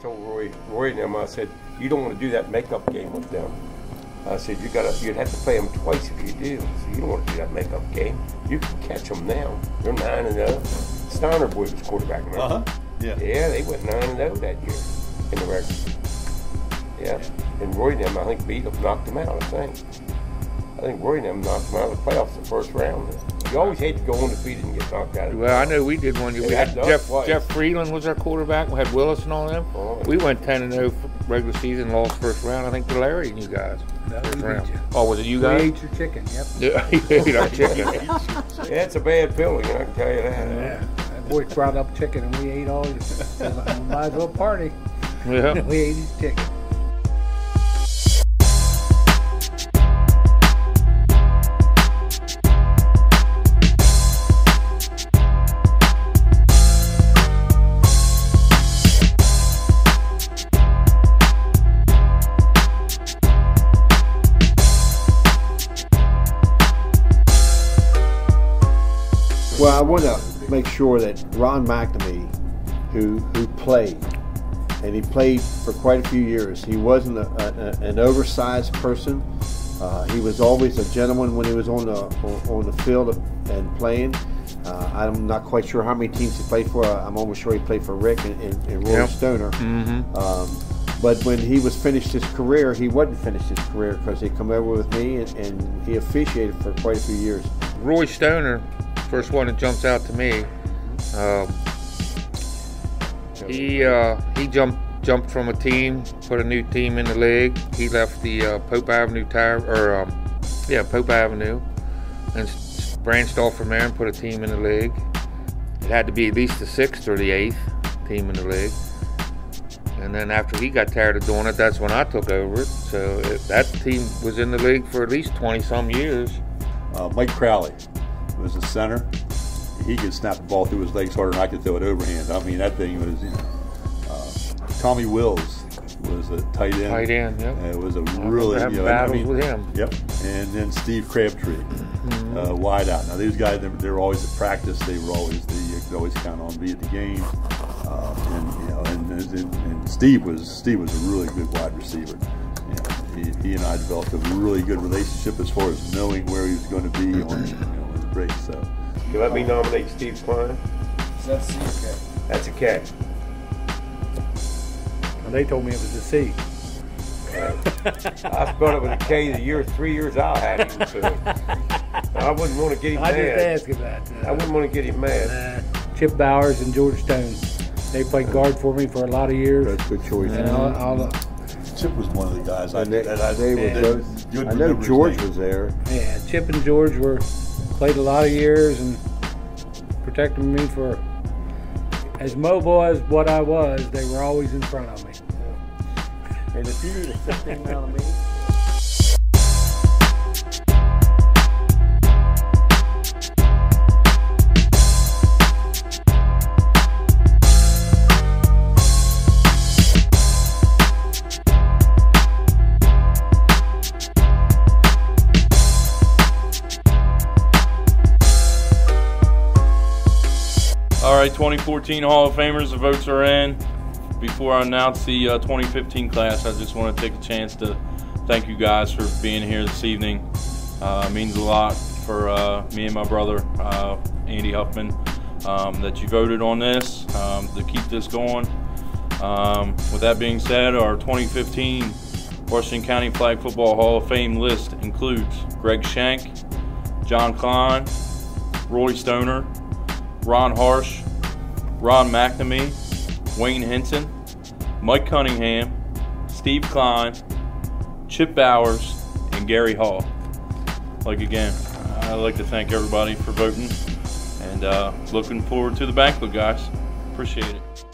told Roy and them, I said, you don't want to do that makeup game with them. I said, you'd have to play them twice if you do. So you don't want to do that makeup game. You can catch them now. They're 9-0. Steiner boy was quarterback, remember? Yeah. Yeah, they went 9-0 that year in the regular. Yeah. And Roy and them, I think, knocked them out, I think Roy and them knocked them out of the playoffs the first round. You always hate to go undefeated and get knocked out. Well, I know we did one year. We had Jeff Freeland was our quarterback. We had Willis and all them. Oh. We went 10-0 regular season, lost first round. I think to Larry and you guys. First round. Oh, was it you guys? We ate your chicken, yep. Yeah, you ate our chicken. Yeah, it's a bad feeling, I can tell you that. Yeah. That boy brought up chicken and we ate all his. So might as well party. Yeah. We ate his chicken. Well, I want to make sure that Ron McNamee, who played, and he played for quite a few years. He wasn't an oversized person. He was always a gentleman when he was on the field and playing. I'm not quite sure how many teams he played for. I'm almost sure he played for Rick and Roy Stoner. Mm-hmm. But when he was finished his career, he wasn't finished his career because he come over with me and he officiated for quite a few years. Roy Stoner, first one that jumps out to me. He jumped from a team, put a new team in the league. He left the Pope Avenue Pope Avenue, and branched off from there and put a team in the league. It had to be at least the 6th or the 8th team in the league. And then after he got tired of doing it, that's when I took over it. So that team was in the league for at least 20-some years. Mike Crowley was a center. He could snap the ball through his legs harder than I could throw it overhand. I mean, that thing was, Tommy Wills was a tight end. Tight end, yep. It was a really, battles with him. Yep. And then Steve Crabtree, wide out. Now these guys, they were always at practice. They were always you could always count on be at the game. And Steve was a really good wide receiver. He and I developed a really good relationship as far as knowing where he was going to be on the break. So, you let me nominate Steve Klein. That's a cat. That's a cat. Well, they told me it was a C. I spelled it with a K the 3 years I had him. So I wouldn't want to get him mad. I just asked about that. I wouldn't want to get him mad. Chip Bowers and George Stone. They played guard for me for a lot of years. That's a good choice. And Chip was one of the guys they were both. I know George was there. Yeah, Chip and George played a lot of years and protected me for as mobile as what I was. They were always in front of me. And if you need a 15 out of me. All right, 2014 Hall of Famers, the votes are in. Before I announce the 2015 class, I just want to take a chance to thank you guys for being here this evening. It means a lot for me and my brother, Andy Huffman, that you voted on this to keep this going. With that being said, our 2015 Washington County Flag Football Hall of Fame list includes Greg Schenk, John Klein, Roy Stoner, Ron Harsh, Ron McNamee, Wayne Henson, Mike Cunningham, Steve Klein, Chip Bowers, and Gary Hall. I'd like to thank everybody for voting, and looking forward to the banquet, guys. Appreciate it.